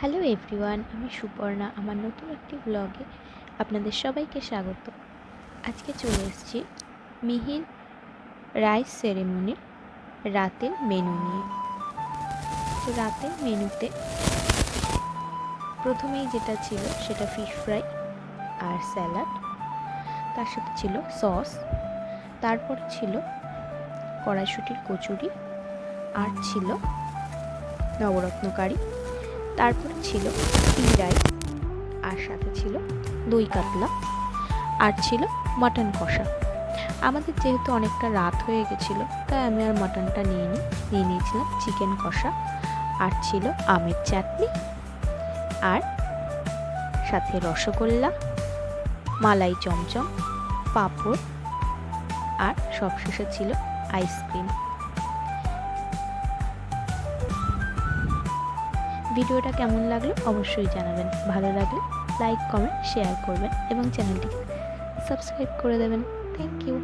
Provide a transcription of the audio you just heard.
Hello everyone, আমি সুপর্ণা। আমার নতুন একটি ব্লগে আপনাদের সবাইকে স্বাগত। আজকে চলে এসেছি মিহির রাইস সেরেমনির রাতের মেনু নিয়ে। তো রাতের মেনুতে প্রথমেই যেটা ছিল সেটা ফিশ ফ্রাই আর স্যালাড, তার সাথে ছিল সস, তারপর ছিল কড়াইশুঁটির কচুরি, আর ছিল নবরত্ন কারি, তারপরে ছিল টি রাইস, আর সাথে ছিল দই কাতলা, আর ছিল মাটন কষা। আমাদের যেহেতু অনেকটা রাত হয়ে গেছিলো, তাই আমি আর মাটনটা নিয়ে নিয়েছিলাম চিকেন কষা, আর ছিল আমের চাটনি, আর সাথে রসগোল্লা, মালাই চমচম, পাঁপড়, আর সবশেষে ছিল আইসক্রিম। ভিডিওটা কেমন লাগলো অবশ্যই জানাবেন। ভালো লাগলে লাইক, কমেন্ট, শেয়ার করবেন এবং চ্যানেলটিকে সাবস্ক্রাইব করে দেবেন। Thank you.